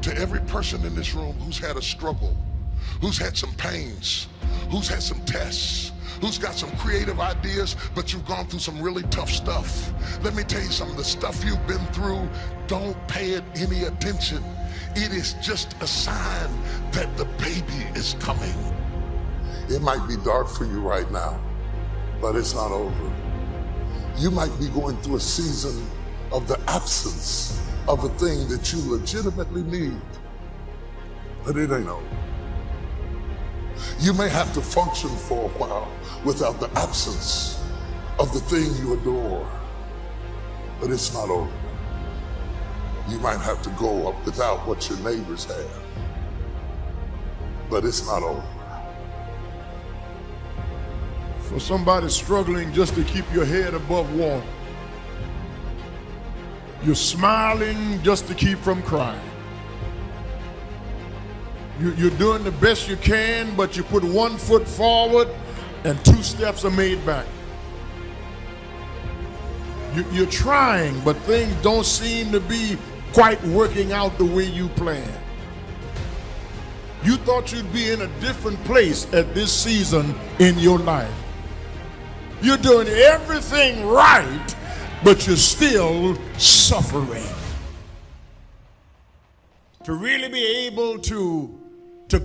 to every person in this room who's had a struggle, who's had some pains, who's had some tests, who's got some creative ideas, but you've gone through some really tough stuff. Let me tell you some of the stuff you've been through, don't pay it any attention. It is just a sign that the baby is coming. It might be dark for you right now, but it's not over. You might be going through a season of the absence of a thing that you legitimately need, but it ain't over. You may have to function for a while without the absence of the thing you adore, but it's not over. You might have to go up without what your neighbors have, but it's not over. For somebody struggling just to keep your head above water, you're smiling just to keep from crying. You're doing the best you can, but you put 1 foot forward and 2 steps are made back. You're trying, but things don't seem to be quite working out the way you planned. You thought you'd be in a different place at this season in your life. You're doing everything right, but you're still suffering. To really be able to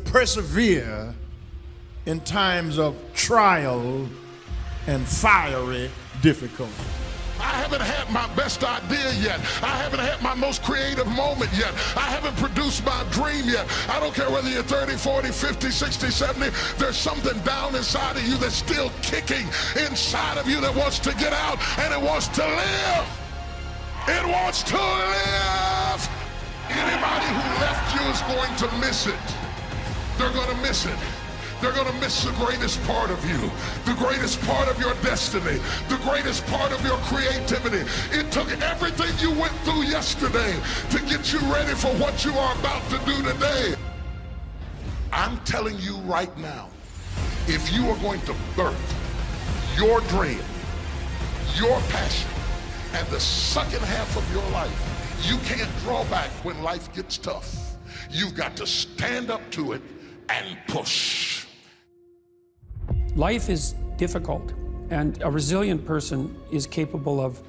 persevere in times of trial and fiery difficulty. I haven't had my best idea yet. I haven't had my most creative moment yet. I haven't produced my dream yet. I don't care whether you're 30, 40, 50, 60, 70. There's something down inside of you that's still kicking inside of you that wants to get out, and it wants to live. It wants to live. Anybody who left you is going to miss it. They're going to miss it. They're going to miss the greatest part of you, the greatest part of your destiny, the greatest part of your creativity. It took everything you went through yesterday to get you ready for what you are about to do today. I'm telling you right now, if you are going to birth your dream, your passion, and the second half of your life, you can't draw back when life gets tough. You've got to stand up to it and push. Life is difficult, and a resilient person is capable of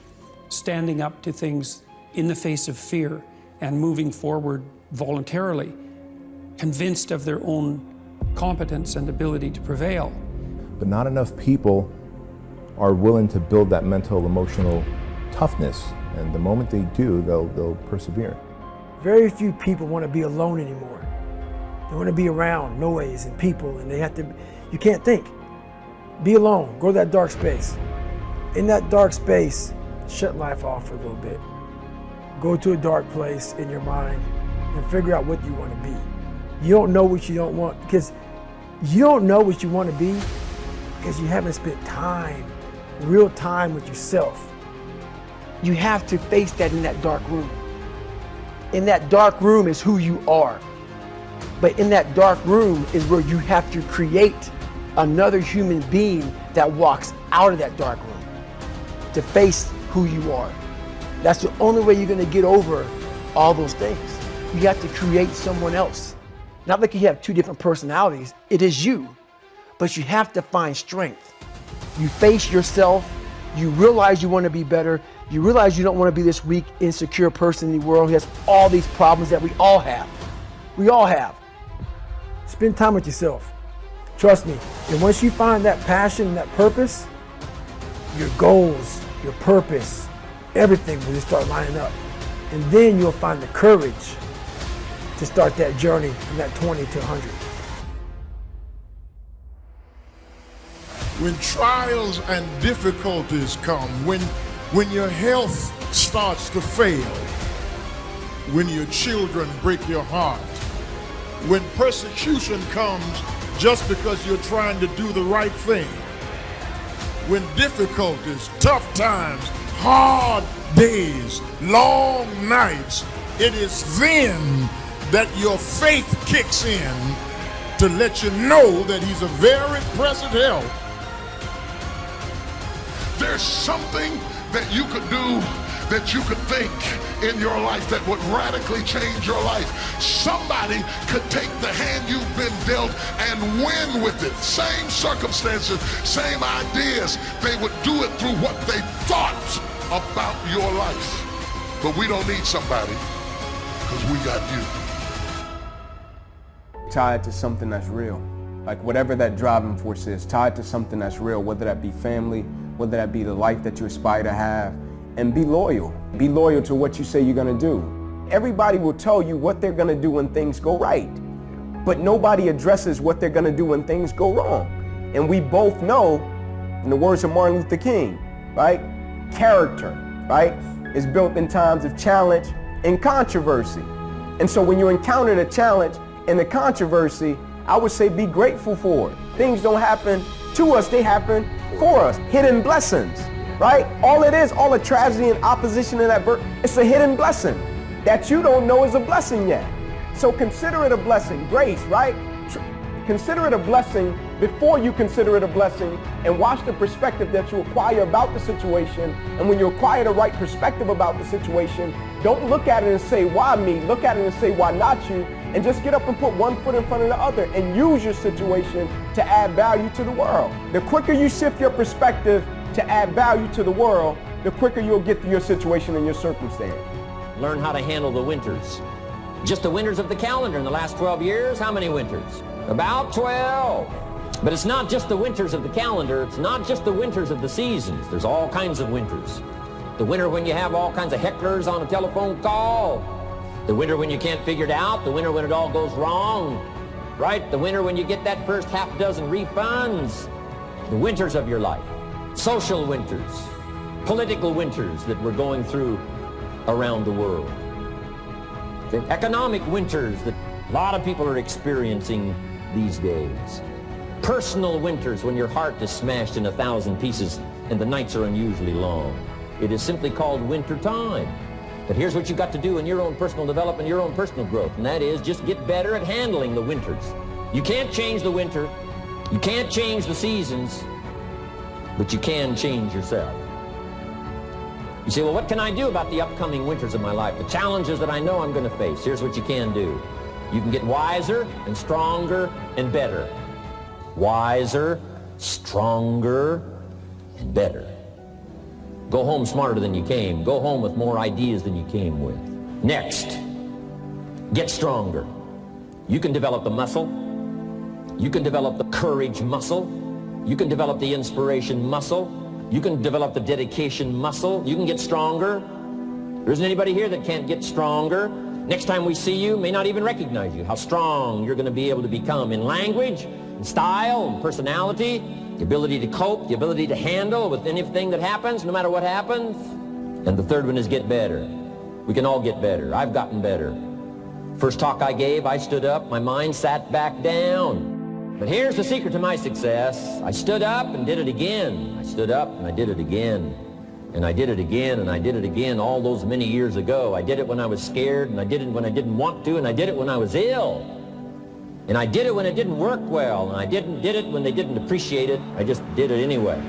standing up to things in the face of fear and moving forward voluntarily, convinced of their own competence and ability to prevail. But not enough people are willing to build that mental, emotional toughness, and the moment they do, they'll persevere. Very few people want to be alone anymore. They want to be around noise and people, and you can't think. Be alone, go to that dark space. In that dark space, shut life off for a little bit. Go to a dark place in your mind and figure out what you want to be. You don't know what you don't want, because you don't know what you want to be because you haven't spent time, real time with yourself. You have to face that in that dark room. In that dark room is who you are. But in that dark room is where you have to create another human being that walks out of that dark room to face who you are. That's the only way you're going to get over all those things. You have to create someone else. Not like you have 2 different personalities. It is you, but you have to find strength. You face yourself. You realize you want to be better. You realize you don't want to be this weak, insecure person in the world who has all these problems that we all have. We all have. Spend time with yourself. Trust me. And once you find that passion and that purpose, your goals, your purpose, everything will just start lining up. And then you'll find the courage to start that journey from that 20 to 100. When trials and difficulties come, when your health starts to fail, when your children break your heart, when persecution comes just because you're trying to do the right thing, when difficulties, tough times, hard days, long nights, it is then that your faith kicks in to let you know that he's a very present help. There's something that you could do that you could think in your life that would radically change your life. Somebody could take the hand you've been dealt and win with it. Same circumstances, same ideas. They would do it through what they thought about your life. But we don't need somebody, because we got you. Tie it to something that's real. Like whatever that driving force is, tie it to something that's real, whether that be family, whether that be the life that you aspire to have, and be loyal. Be loyal to what you say you're gonna do. Everybody will tell you what they're gonna do when things go right, but nobody addresses what they're gonna do when things go wrong. And we both know, in the words of Martin Luther King, right? Character, right, is built in times of challenge and controversy. And so when you encounter the challenge and the controversy, I would say be grateful for it. Things don't happen to us, they happen for us. Hidden blessings, right? All it is, all the tragedy and opposition and adversity, it's a hidden blessing that you don't know is a blessing yet. So consider it a blessing, grace, right? Consider it a blessing before you consider it a blessing, and watch the perspective that you acquire about the situation. And when you acquire the right perspective about the situation, don't look at it and say, why me? Look at it and say, why not you? And just get up and put one foot in front of the other and use your situation to add value to the world. The quicker you shift your perspective to add value to the world, the quicker you'll get through your situation and your circumstance. Learn how to handle the winters. Just the winters of the calendar in the last 12 years, how many winters? About 12. But it's not just the winters of the calendar, it's not just the winters of the seasons. There's all kinds of winters. The winter when you have all kinds of hecklers on a telephone call. The winter when you can't figure it out. The winter when it all goes wrong, right? The winter when you get that first half dozen refunds. The winters of your life. Social winters. Political winters that we're going through around the world. The economic winters that a lot of people are experiencing these days. Personal winters when your heart is smashed in 1,000 pieces and the nights are unusually long. It is simply called winter time. But here's what you got to do in your own personal development, your own personal growth, and that is just get better at handling the winters. You can't change the winter, you can't change the seasons, but you can change yourself. You say, well, what can I do about the upcoming winters of my life, the challenges that I know I'm going to face? Here's what you can do. You can get wiser and stronger and better. Wiser, stronger, and better. Go home smarter than you came. Go home with more ideas than you came with. Next, get stronger. You can develop the muscle. You can develop the courage muscle. You can develop the inspiration muscle. You can develop the dedication muscle. You can get stronger. There isn't anybody here that can't get stronger. Next time we see you, may not even recognize you. How strong you're going to be able to become in language, in style, in personality, the ability to cope, the ability to handle with anything that happens, no matter what happens. And the third one is get better. We can all get better. I've gotten better. First talk I gave, I stood up, my mind sat back down. But here's the secret to my success. I stood up and did it again. I stood up and I did it again. And I did it again and I did it again all those many years ago. I did it when I was scared, and I did it when I didn't want to, and I did it when I was ill. And I did it when it didn't work well, and I did it when they didn't appreciate it. I just did it anyway.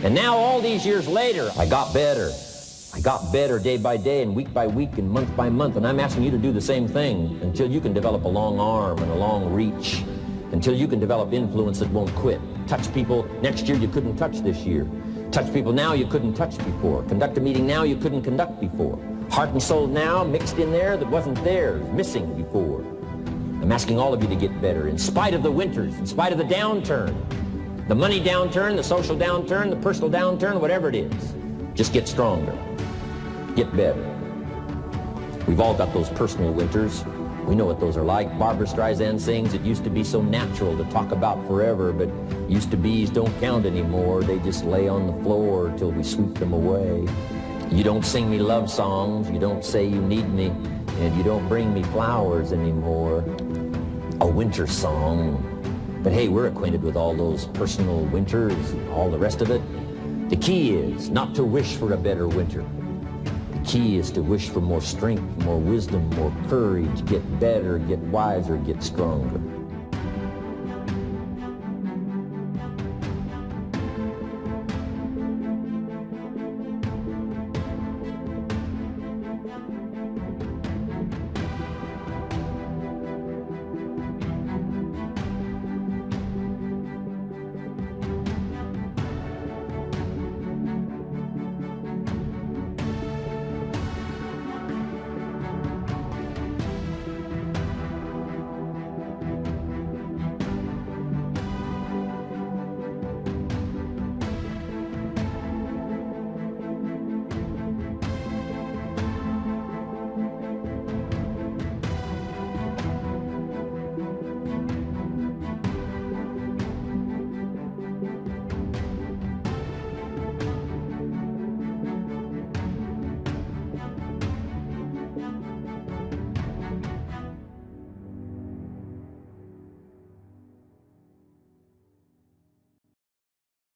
And now all these years later, I got better. I got better day by day and week by week and month by month. And I'm asking you to do the same thing until you can develop a long arm and a long reach, until you can develop influence that won't quit. Touch people next year you couldn't touch this year. Touch people now you couldn't touch before. Conduct a meeting now you couldn't conduct before. Heart and soul now mixed in there that wasn't there, missing before. I'm asking all of you to get better in spite of the winters, in spite of the downturn, the money downturn, the social downturn, the personal downturn, whatever it is. Just get stronger, get better. We've all got those personal winters. We know what those are like. Barbra Streisand sings, it used to be so natural to talk about forever, but used to be's don't count anymore. They just lay on the floor till we sweep them away. You don't sing me love songs, you don't say you need me, and you don't bring me flowers anymore. A winter song. But hey, we're acquainted with all those personal winters, all the rest of it. The key is not to wish for a better winter. The key is to wish for more strength, more wisdom, more courage, get better, get wiser, get stronger.